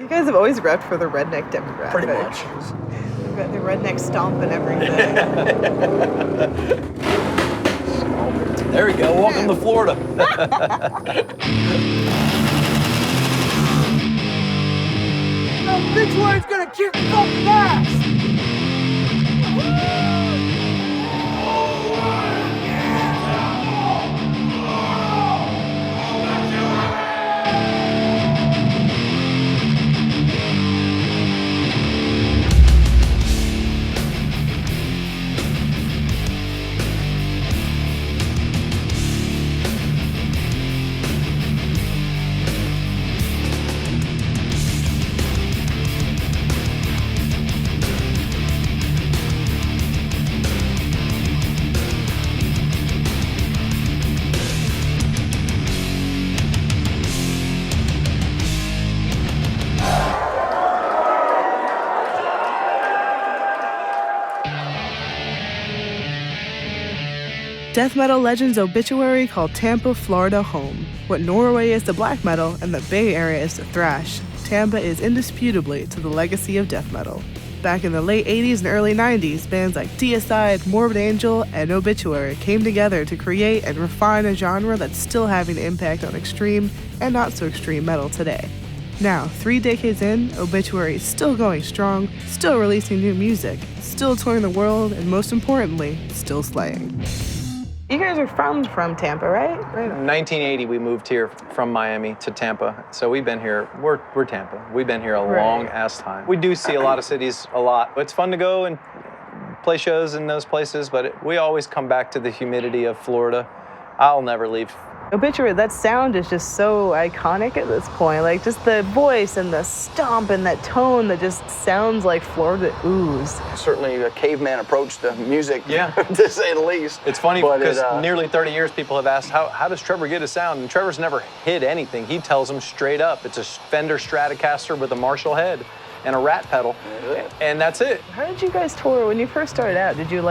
You guys have always repped for the redneck demographic. Pretty much. You've got the redneck stomp and everything. There we go. Welcome to Florida. Obituary's gonna kick fucking ass! Death metal legends Obituary called Tampa, Florida home. What Norway is to black metal and the Bay Area is to thrash, Tampa is indisputably to the legacy of death metal. Back in the late 80s and early 90s, bands like Deicide, Morbid Angel, and Obituary came together to create and refine a genre that's still having an impact on extreme and not so extreme metal today. Now, 3 decades in, Obituary is still going strong, still releasing new music, still touring the world, and most importantly, still slaying. You guys are from Tampa, right? In 1980, we moved here from Miami to Tampa. So we've been here, we're Tampa. We've been here a long ass time. We do see a lot of cities a lot. It's fun to go and play shows in those places, but we always come back to the humidity of Florida. I'll never leave. Obituary, that sound is just so iconic at this point. Like, just the voice and the stomp and that tone that just sounds like Florida ooze. Certainly a caveman approach to music, Yeah. to say the least. It's funny because nearly 30 years people have asked, how does Trevor get his sound? And Trevor's never hid anything. He tells them straight up. It's a Fender Stratocaster with a Marshall head and a rat pedal, and that's it. How did you guys tour when you first started out? Did you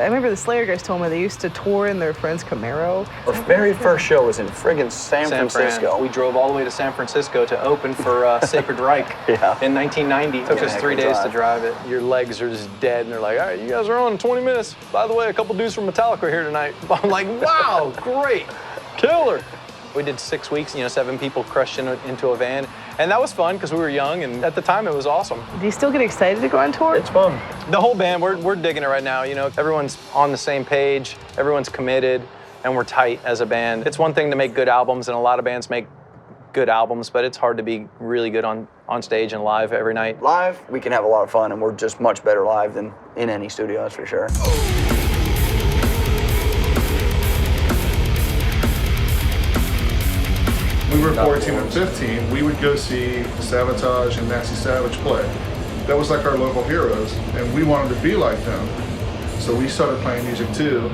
I remember the Slayer guys told me they used to tour in their friend's Camaro. Our very first show was in friggin' San Francisco. We drove all the way to San Francisco to open for Sacred Reich in 1990. It took us 3 days to drive it. Your legs are just dead, and they're like, all right, you guys are on in 20 minutes. By the way, a couple dudes from Metallica are here tonight. I'm like, wow, great, killer. We did 6 weeks, 7 people crushed into a van. And that was fun because we were young, and at the time it was awesome. Do you still get excited to go on tour? It's fun. The whole band, we're digging it right now. Everyone's on the same page, everyone's committed, and we're tight as a band. It's one thing to make good albums, and a lot of bands make good albums, but it's hard to be really good on stage and live every night. Live, we can have a lot of fun, and we're just much better live than in any studio, that's for sure. We were 14 and 15, we would go see Sabotage and Nasty Savage play. That was like our local heroes, and we wanted to be like them. So we started playing music too,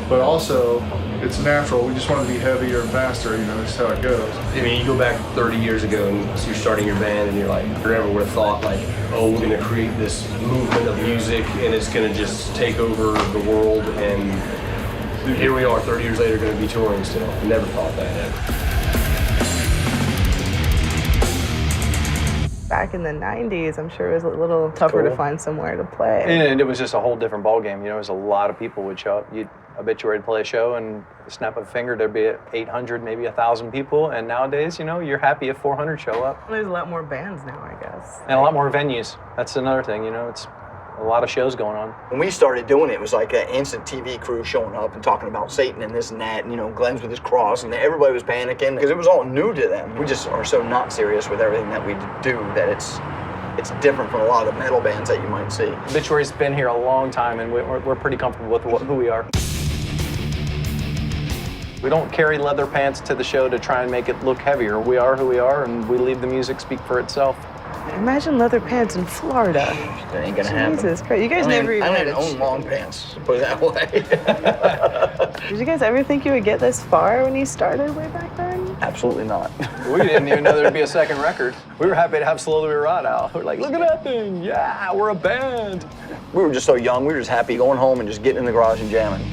but also it's natural. We just want to be heavier and faster, that's how it goes. I mean, you go back 30 years ago and you're starting your band and you're like, you never would have thought oh, we're gonna create this movement of music and it's gonna just take over the world, and here we are 30 years later gonna be touring still. Never thought that. Back in the 90s, I'm sure it was a little tougher to find somewhere to play. And it was just a whole different ballgame. It was a lot of people would show up. Obituary would play a show, and snap of a finger, there'd be 800, maybe 1,000 people. And nowadays, you're happy if 400 show up. There's a lot more bands now, I guess. And a lot more venues. That's another thing, it's a lot of shows going on. When we started doing it, it was like an instant TV crew showing up and talking about Satan and this and that, and Glenn's with his cross, and everybody was panicking because it was all new to them. We just are so not serious with everything that we do that it's different from a lot of the metal bands that you might see. Obituary's been here a long time, and we're pretty comfortable with who we are. We don't carry leather pants to the show to try and make it look heavier. We are who we are, and we leave the music speak for itself. Imagine leather pants in Florida. That ain't gonna happen. Jesus Christ. You guys never even... I didn't own long pants, to put it that way. Did you guys ever think you would get this far when you started way back then? Absolutely not. We didn't even know there'd be a second record. We were happy to have Slowly We Rot out. We're like, look at that thing. Yeah, we're a band. We were just so young. We were just happy going home and just getting in the garage and jamming.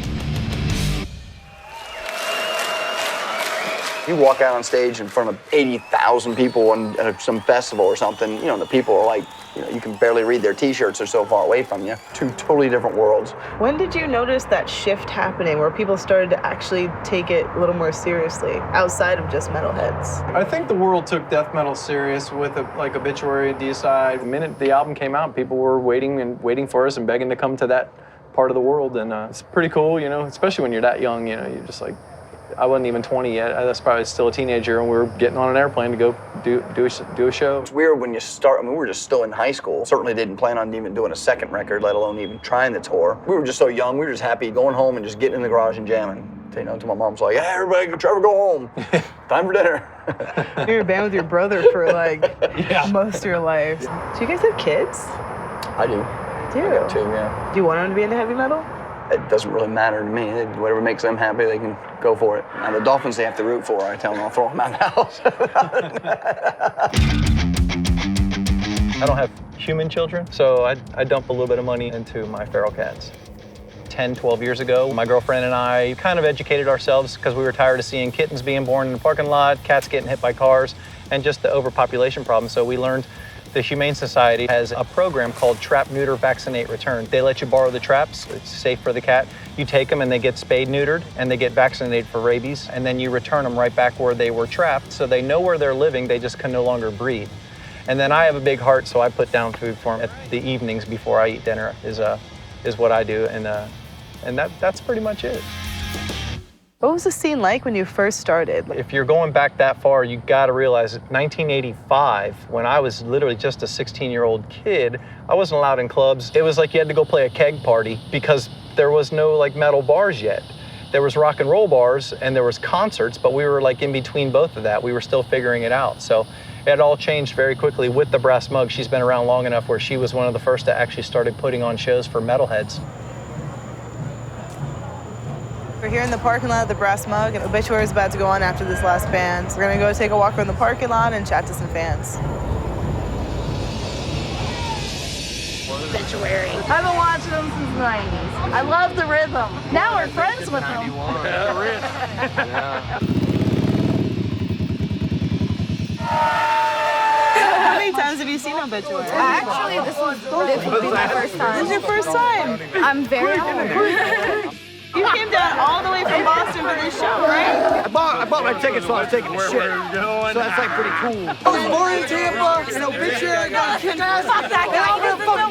You walk out on stage in front of 80,000 people at some festival or something, you know, the people are like, you know, you can barely read their t-shirts, they're so far away from you. Two totally different worlds. When did you notice that shift happening where people started to actually take it a little more seriously outside of just metalheads? I think the world took death metal serious with like Obituary, Deicide. The minute the album came out, people were waiting for us and begging to come to that part of the world, and it's pretty cool, you know, especially when you're that young, you know, you're just like, I wasn't even 20 yet. I was probably still a teenager, and we were getting on an airplane to go do a show. It's weird when you start, I mean, we were just still in high school. Certainly didn't plan on even doing a second record, let alone even trying the tour. We were just so young, we were just happy going home and just getting in the garage and jamming. You know, to my mom's like, hey, everybody, Trevor, go home. Time for dinner. You were a band with your brother for like most of your life. Do you guys have kids? I do. Do you? I got two, yeah. Do you want them to be into heavy metal? It doesn't really matter to me. Whatever makes them happy, they can go for it. Now, the Dolphins they have to root for. I tell them I'll throw them out of the house. I don't have human children, so I dump a little bit of money into my feral cats. 10, 12 years ago, my girlfriend and I kind of educated ourselves because we were tired of seeing kittens being born in the parking lot, cats getting hit by cars, and just the overpopulation problem. So we learned the Humane Society has a program called Trap, Neuter, Vaccinate, Return. They let you borrow the traps. It's safe for the cat. You take them and they get spayed, neutered, and they get vaccinated for rabies. And then you return them right back where they were trapped. So they know where they're living, they just can no longer breed. And then I have a big heart, so I put down food for them at the evenings before I eat dinner is what I do. And that's pretty much it. What was the scene like when you first started? If you're going back that far, you gotta realize that 1985, when I was literally just a 16-year-old kid, I wasn't allowed in clubs. It was like you had to go play a keg party because there was no like metal bars yet. There was rock and roll bars and there was concerts, but we were like in between both of that. We were still figuring it out. So it all changed very quickly with the Brass Mug. She's been around long enough where she was one of the first that actually started putting on shows for metalheads. We're here in the parking lot of the Brass Mug, and Obituary is about to go on after this last band. So we're gonna go take a walk around the parking lot and chat to some fans. Obituary. I've been watching them since the 90s. I love the rhythm. Now we're friends with them. How many times have you seen Obituary? Actually, this would be my first time. This is your first time? I'm very honored. You came down all the way from Boston for this show, right? I bought my tickets while I was taking the shit. So that's like pretty cool. I was born in Tampa, and Obituary got kicked ass. Fuck that guy. I'm gonna fuck